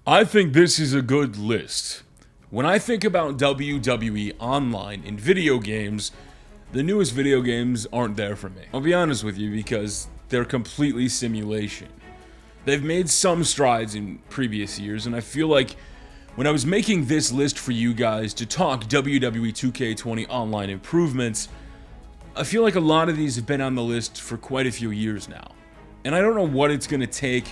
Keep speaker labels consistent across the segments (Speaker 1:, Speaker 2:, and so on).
Speaker 1: I think this is a good list. When I think about WWE Online in video games, the newest video games aren't there for me. I'll be honest with you because they're completely simulation. They've made some strides in previous years, and I feel like when I was making this list for you guys to talk WWE 2K20 online improvements, I feel like a lot of these have been on the list for quite a few years now. And I don't know what it's going to take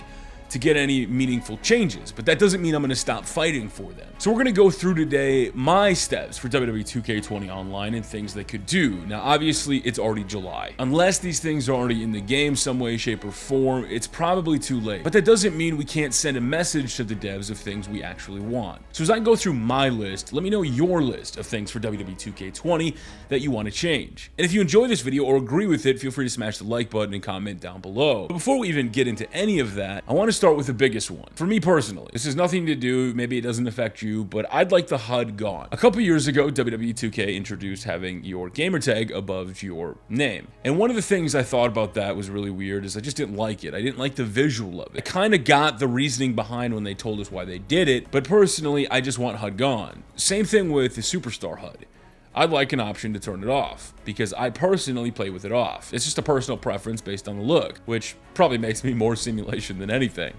Speaker 1: to get any meaningful changes, but that doesn't mean I'm going to stop fighting for them. So we're going to go through today my steps for WWE 2K20 Online and things they could do. Now, obviously, it's already July. Unless these things are already in the game some way, shape, or form, it's probably too late. But that doesn't mean we can't send a message to the devs of things we actually want. So as I go through my list, let me know your list of things for WWE 2K20 that you want to change. And if you enjoy this video or agree with it, feel free to smash the like button and comment down below. But before we even get into any of that, I want to start with the biggest one. For me personally, this has nothing to do, maybe it doesn't affect you, but I'd like the HUD gone. A couple years ago, WWE 2K introduced having your gamertag above your name. And one of the things I thought about that was really weird is I just didn't like it. I didn't like the visual of it. I kind of got the reasoning behind when they told us why they did it, but personally, I just want HUD gone. Same thing with the Superstar HUD. I'd like an option to turn it off, because I personally play with it off. It's just a personal preference based on the look, which probably makes me more simulation than anything.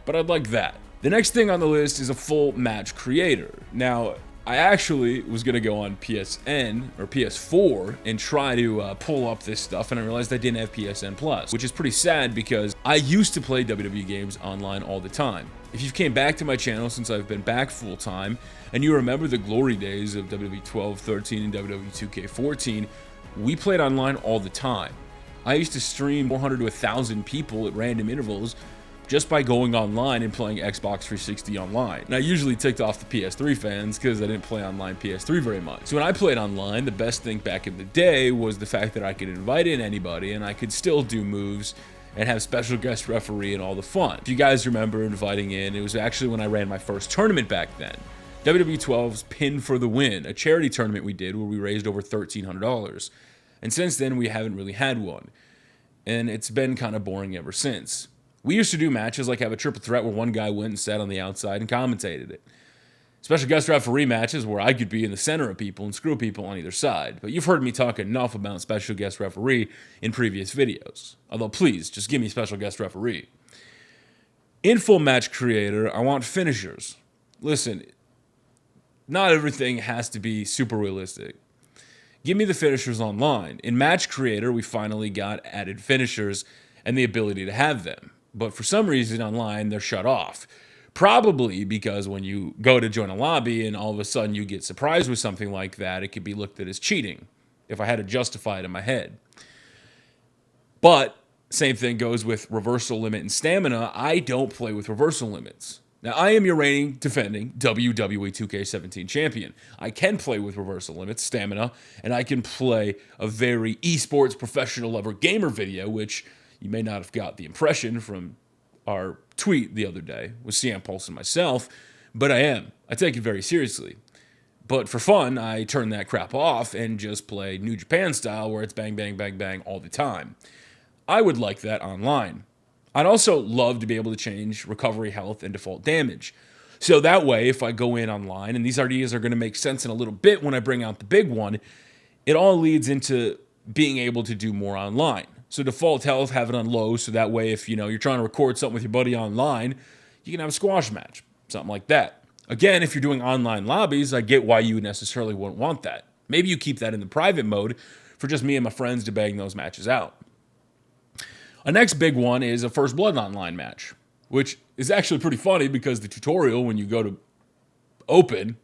Speaker 1: But I'd like that. The next thing on the list is a full match creator. Now, I actually was going to go on PSN or PS4 and try to pull up this stuff, and I realized I didn't have PSN Plus, which is pretty sad because I used to play WWE games online all the time. If you came back to my channel since I've been back full time, and you remember the glory days of WWE 12, 13, and WWE 2K14, we played online all the time. I used to stream 400 to 1,000 people at random intervals just by going online and playing Xbox 360 online. And I usually ticked off the PS3 fans because I didn't play online PS3 very much. So when I played online, the best thing back in the day was the fact that I could invite in anybody and I could still do moves and have special guest referee and all the fun. If you guys remember inviting in, it was actually when I ran my first tournament back then. WWE 12's Pin for the Win, a charity tournament we did where we raised over $1,300. And since then, we haven't really had one. And it's been kind of boring ever since. We used to do matches like have a triple threat where one guy went and sat on the outside and commentated it. Special guest referee matches where I could be in the center of people and screw people on either side. But you've heard me talk enough about special guest referee in previous videos. Although please, just give me special guest referee. In full match creator, I want finishers. Listen, not everything has to be super realistic. Give me the finishers online. In match creator, we finally got added finishers and the ability to have them. But for some reason online, they're shut off. Probably because when you go to join a lobby and all of a sudden you get surprised with something like that, it could be looked at as cheating, if I had to justify it in my head. But same thing goes with reversal limit and stamina. I don't play with reversal limits. Now, I am your reigning, defending WWE 2K17 champion. I can play with reversal limits, stamina, and I can play a very esports professional level gamer video, which you may not have got the impression from our tweet the other day with CM Pulse and myself, but I am. I take it very seriously. But for fun, I turn that crap off and just play New Japan style where it's bang, bang, bang, bang all the time. I would like that online. I'd also love to be able to change recovery, health, and default damage. So that way, if I go in online, and these ideas are going to make sense in a little bit when I bring out the big one, it all leads into being able to do more online. So default health, have it on low, so that way if you're trying to record something with your buddy online, you can have a squash match, something like that. Again, if you're doing online lobbies, I get why you necessarily wouldn't want that. Maybe you keep that in the private mode for just me and my friends to bang those matches out. A next big one is a First Blood online match, which is actually pretty funny because the tutorial, when you go to open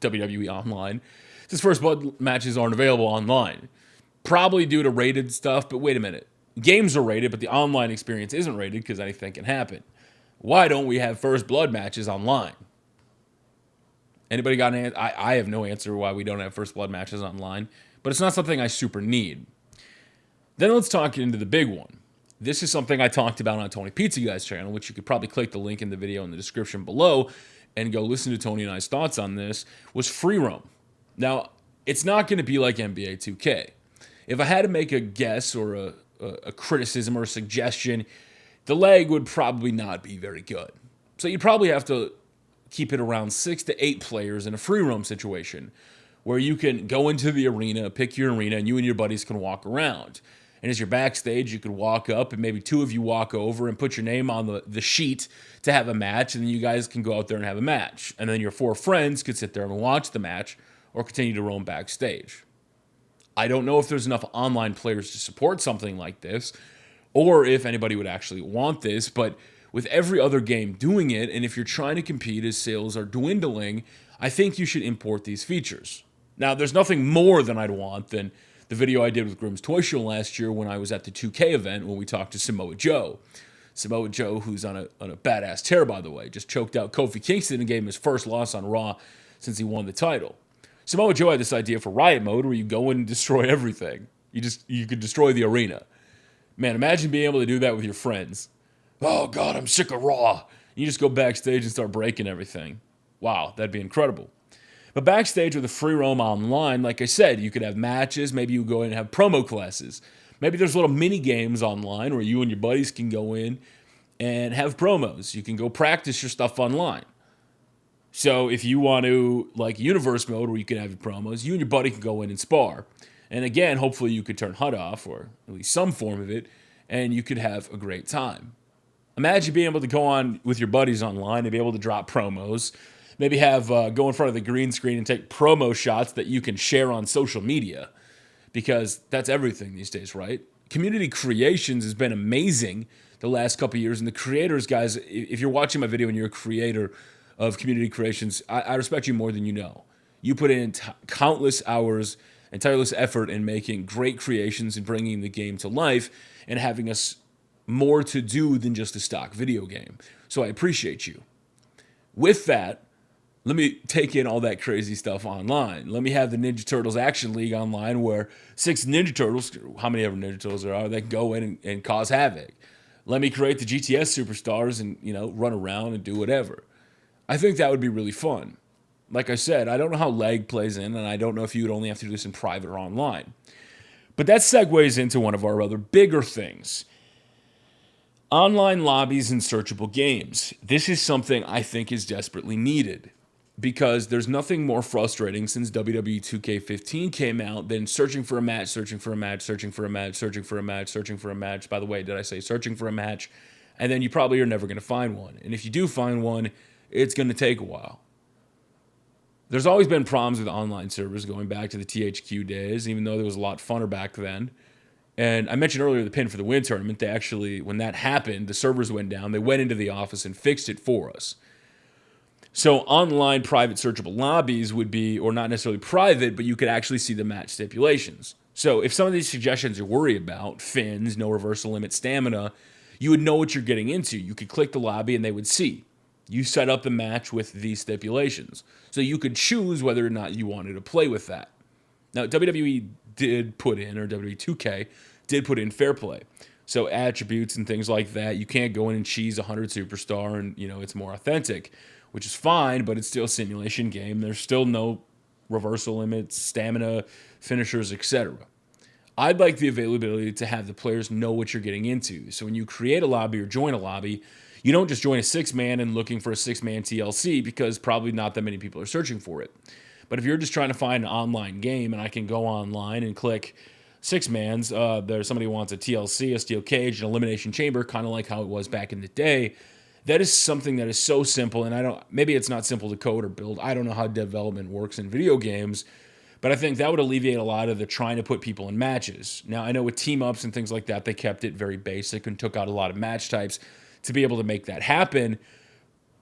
Speaker 1: WWE Online, says First Blood matches aren't available online. Probably due to rated stuff, but wait a minute. Games are rated, but the online experience isn't rated because anything can happen. Why don't we have First Blood matches online? Anybody got an answer? I have no answer why we don't have First Blood matches online, but it's not something I super need. Then let's talk into the big one. This is something I talked about on Tony Pizza Guy's channel, which you could probably click the link in the video in the description below and go listen to Tony and I's thoughts on this, was free roam. Now, it's not going to be like NBA 2K. If I had to make a guess or a criticism or a suggestion, the lag would probably not be very good. So you'd probably have to keep it around 6 to 8 players in a free roam situation where you can go into the arena, pick your arena, and you and your buddies can walk around. And as you're backstage, you could walk up and maybe 2 of you walk over and put your name on the sheet to have a match, and then you guys can go out there and have a match. And then your 4 friends could sit there and watch the match or continue to roam backstage. I don't know if there's enough online players to support something like this, or if anybody would actually want this, but with every other game doing it, and if you're trying to compete as sales are dwindling, I think you should import these features. Now, there's nothing more than I'd want than the video I did with Grimm's Toy Show last year when I was at the 2K event when we talked to Samoa Joe. Samoa Joe, who's on a badass tear, by the way, just choked out Kofi Kingston and gave him his first loss on Raw since he won the title. Samoa Joe had this idea for Riot Mode where you go in and destroy everything. You could destroy the arena. Man, imagine being able to do that with your friends. Oh, God, I'm sick of Raw. You just go backstage and start breaking everything. Wow, that'd be incredible. But backstage with a free roam online, like I said, you could have matches. Maybe you go in and have promo classes. Maybe there's little mini games online where you and your buddies can go in and have promos. You can go practice your stuff online. So if you want to, like Universe Mode where you can have your promos, you and your buddy can go in and spar. And again, hopefully you could turn HUD off, or at least some form of it, and you could have a great time. Imagine being able to go on with your buddies online and be able to drop promos. Maybe have go in front of the green screen and take promo shots that you can share on social media, because that's everything these days, right? Community creations has been amazing the last couple of years, and the creators, guys, if you're watching my video and you're a creator of community creations, I respect you more than you know. You put in countless hours and tireless effort in making great creations and bringing the game to life and having us more to do than just a stock video game. So I appreciate you. With that, let me take in all that crazy stuff online. Let me have the Ninja Turtles Action League online where 6 Ninja Turtles, how many ever Ninja Turtles there are, they can go in and cause havoc. Let me create the GTS superstars and, run around and do whatever. I think that would be really fun. Like I said, I don't know how lag plays in, and I don't know if you would only have to do this in private or online. But that segues into one of our other bigger things. Online lobbies and searchable games. This is something I think is desperately needed, because there's nothing more frustrating since WWE 2K20 came out than searching for a match, searching for a match, searching for a match, searching for a match, searching for a match. By the way, did I say searching for a match? And then you probably are never going to find one. And if you do find one, it's going to take a while. There's always been problems with online servers going back to the THQ days, even though there was a lot funner back then. And I mentioned earlier the Pin for the Win tournament. They actually, when that happened, the servers went down. They went into the office and fixed it for us. So online private searchable lobbies would be, or not necessarily private, but you could actually see the match stipulations. So if some of these suggestions you're worried about, fins, no reversal limit, stamina, you would know what you're getting into. You could click the lobby and they would see. You set up the match with these stipulations. So you could choose whether or not you wanted to play with that. Now, WWE did put in, or WWE 2K did put in fair play. So attributes and things like that, you can't go in and cheese 100 superstar and, it's more authentic, which is fine, but it's still a simulation game. There's still no reversal limits, stamina, finishers, etc. I'd like the availability to have the players know what you're getting into. So when you create a lobby or join a lobby, you don't just join a 6-man and looking for a 6-man TLC, because probably not that many people are searching for it. But if you're just trying to find an online game and I can go online and click 6-mans, there's somebody who wants a TLC, a steel cage, an elimination chamber, kind of like how it was back in the day. That is something that is so simple, and maybe it's not simple to code or build. I don't know how development works in video games, but I think that would alleviate a lot of the trying to put people in matches. Now, I know with team-ups and things like that, they kept it very basic and took out a lot of match types to be able to make that happen,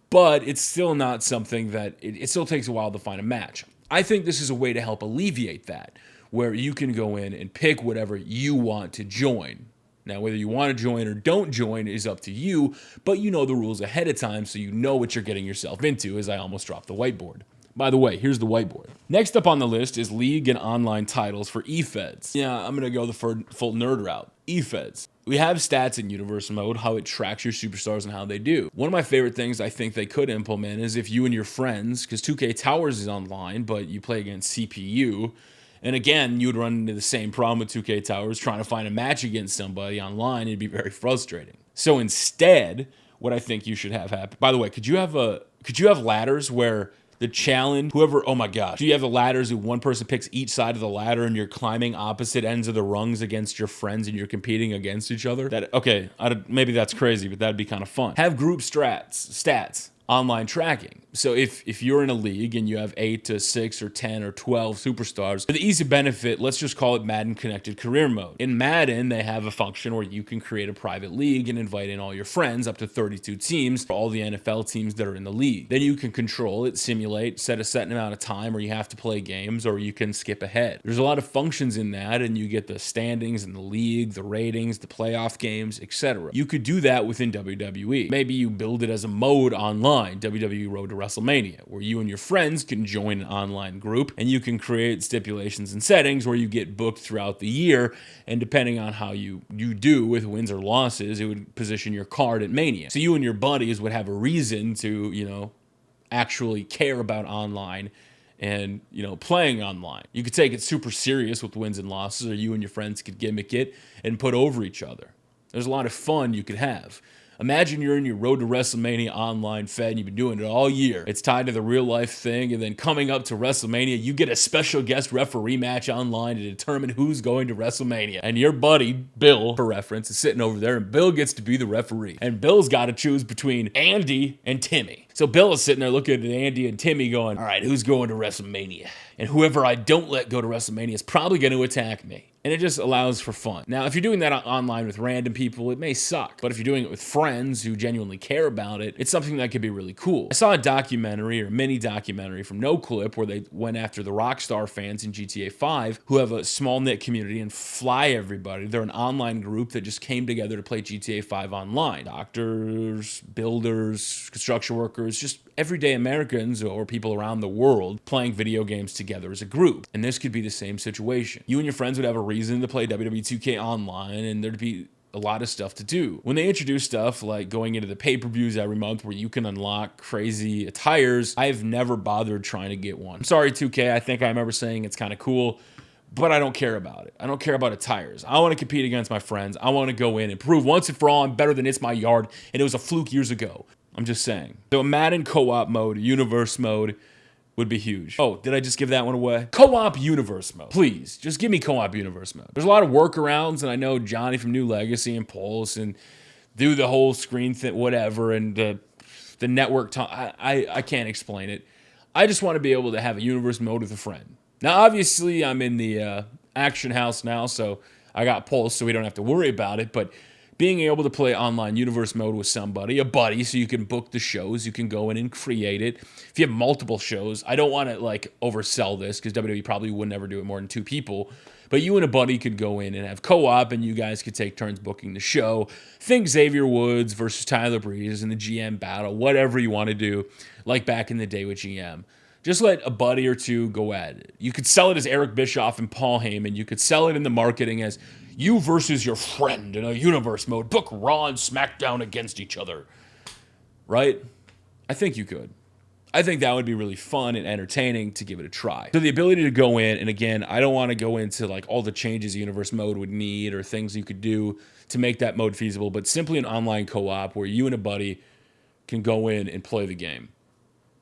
Speaker 1: but it's still not something that, it still takes a while to find a match. I think this is a way to help alleviate that, where you can go in and pick whatever you want to join. Now, whether you want to join or don't join is up to you, but you know the rules ahead of time, so you know what you're getting yourself into, as I almost dropped the whiteboard. By the way, here's the whiteboard. Next up on the list is league and online titles for eFeds. Yeah, I'm going to go the full nerd route. eFeds. We have stats in Universe Mode, how it tracks your superstars and how they do. One of my favorite things I think they could implement is if you and your friends, because 2K Towers is online, but you play against CPU, and again, you would run into the same problem with 2K Towers, trying to find a match against somebody online. It'd be very frustrating. So instead, what I think you should have happen. By the way, could you have ladders where the challenge, oh my gosh, do you have the ladders who one person picks each side of the ladder and you're climbing opposite ends of the rungs against your friends and you're competing against each other? Okay, maybe that's crazy, but that'd be kind of fun. Have group stats, online tracking. So if you're in a league and you have 8 to 6 or 10 or 12 superstars, for the easy benefit, let's just call it Madden Connected Career Mode. In Madden, they have a function where you can create a private league and invite in all your friends, up to 32 teams, for all the NFL teams that are in the league. Then you can control it, simulate, set a certain amount of time where you have to play games, or you can skip ahead. There's a lot of functions in that, and you get the standings in the league, the ratings, the playoff games, etc. You could do that within WWE. Maybe you build it as a mode online, WWE Road to WrestleMania, where you and your friends can join an online group and you can create stipulations and settings where you get booked throughout the year, and depending on how you do with wins or losses, it would position your card at Mania. So you and your buddies would have a reason to, actually care about online and, playing online. You could take it super serious with wins and losses, or you and your friends could gimmick it and put over each other. There's a lot of fun you could have. Imagine you're in your Road to WrestleMania online fed and you've been doing it all year. It's tied to the real life thing, and then coming up to WrestleMania, you get a special guest referee match online to determine who's going to WrestleMania. And your buddy, Bill, for reference, is sitting over there, and Bill gets to be the referee. And Bill's got to choose between Andy and Timmy. So Bill is sitting there looking at Andy and Timmy going, all right, who's going to WrestleMania? And whoever I don't let go to WrestleMania is probably going to attack me. And it just allows for fun. Now, if you're doing that online with random people, it may suck. But if you're doing it with friends who genuinely care about it, it's something that could be really cool. I saw a documentary, or a mini documentary from NoClip, where they went after the Rockstar fans in GTA 5 who have a small knit community and fly everybody. They're an online group that just came together to play GTA 5 online. Doctors, builders, construction workers, just everyday Americans or people around the world playing video games together as a group. And this could be the same situation. You and your friends would have a reason to play WWE 2K online, and there'd be a lot of stuff to do. When they introduce stuff like going into the pay-per-views every month where you can unlock crazy attires, I've never bothered trying to get one. I'm sorry, 2K, I think I remember saying it's kind of cool, but I don't care about it. I don't care about attires. I want to compete against my friends. I want to go in and prove once and for all I'm better than It's My Yard, and it was a fluke years ago. I'm just saying. So a Madden co-op mode, universe mode, would be huge. Oh, did I just give that one away? Co-op universe mode. Please, just give me co-op universe mode. There's a lot of workarounds, and I know Johnny from New Legacy and Pulse and do the whole screen thing, whatever, and the network. I can't explain it. I just want to be able to have a universe mode with a friend. Now, obviously, I'm in the Action House now, so I got Pulse, so we don't have to worry about it, but being able to play online universe mode with somebody, a buddy, so you can book the shows, you can go in and create it. If you have multiple shows, I don't want to oversell this, because WWE probably would never do it more than 2 people, but you and a buddy could go in and have co-op, and you guys could take turns booking the show. Think Xavier Woods versus Tyler Breeze in the GM battle, whatever you want to do, like back in the day with GM. Just let a buddy or 2 go at it. You could sell it as Eric Bischoff and Paul Heyman. You could sell it in the marketing as you versus your friend in a universe mode. Book Raw and SmackDown against each other. Right? I think you could. I think that would be really fun and entertaining to give it a try. So the ability to go in, and again, I don't want to go into all the changes universe mode would need or things you could do to make that mode feasible, but simply an online co-op where you and a buddy can go in and play the game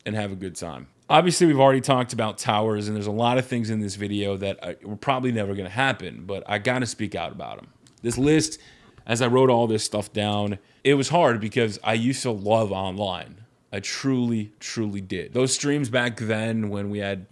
Speaker 1: and have a good time. Obviously, we've already talked about towers, and there's a lot of things in this video that were probably never going to happen, but I got to speak out about them. This list, as I wrote all this stuff down, it was hard because I used to love online. I truly, truly did. Those streams back then when we had,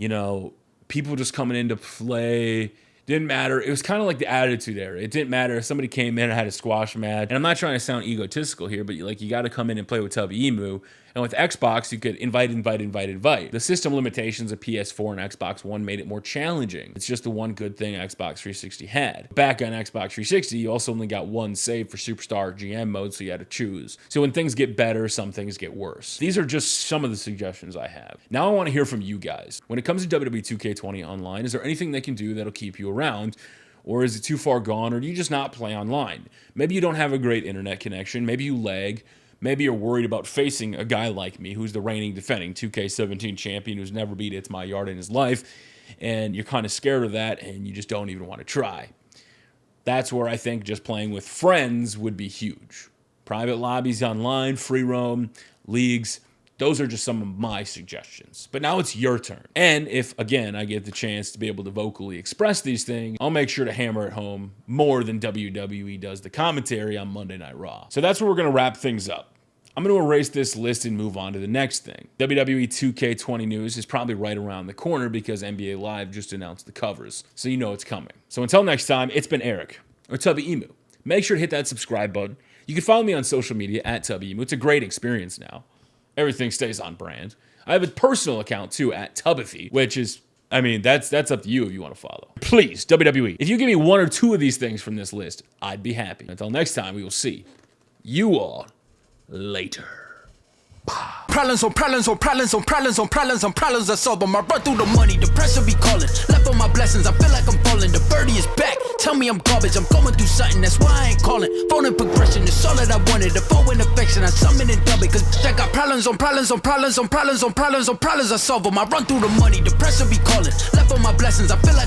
Speaker 1: people just coming in to play, didn't matter. It was kind of like the Attitude Era. It didn't matter if somebody came in and had a squash match. And I'm not trying to sound egotistical here, but you got to come in and play with Tubby Emu. And with Xbox, you could invite. The system limitations of PS4 and Xbox One made it more challenging. It's just the one good thing Xbox 360 had. Back on Xbox 360, you also only got one save for Superstar GM mode, so you had to choose. So when things get better, some things get worse. These are just some of the suggestions I have. Now I want to hear from you guys. When it comes to WWE 2K20 online, is there anything they can do that'll keep you around? Or is it too far gone? Or do you just not play online? Maybe you don't have a great internet connection. Maybe you lag. Maybe you're worried about facing a guy like me who's the reigning defending 2K17 champion who's never beat It's My Yard in his life, and you're kind of scared of that and you just don't even want to try. That's where I think just playing with friends would be huge. Private lobbies online, free roam, leagues. Those are just some of my suggestions. But now it's your turn. And if, again, I get the chance to be able to vocally express these things, I'll make sure to hammer it home more than WWE does the commentary on Monday Night Raw. So that's where we're going to wrap things up. I'm going to erase this list and move on to the next thing. WWE 2K20 news is probably right around the corner because NBA Live just announced the covers, so you know it's coming. So until next time, it's been Eric, or Tubby Emu. Make sure to hit that subscribe button. You can follow me on social media at Tubby Emu. It's a great experience now. Everything stays on brand. I have a personal account too at Tubbathy, which is, I mean, that's up to you if you want to follow. Please, WWE, if you give me one or two of these things from this list, I'd be happy. Until next time, we will see you all later.
Speaker 2: Problems on problems on problems on problems on problems on problems I solve them. I run through the money, the pressure be calling. Left on my blessings, I feel like I'm falling. The birdie is back, tell me I'm garbage. I'm going through something, that's why I ain't calling. Phone and progression, it's all that I wanted. The phone and affection, I summon and dub it. Cause I got problems on problems on problems on problems on problems on problems I solve them. I run through the money, the pressure be calling. Left on my blessings, I feel like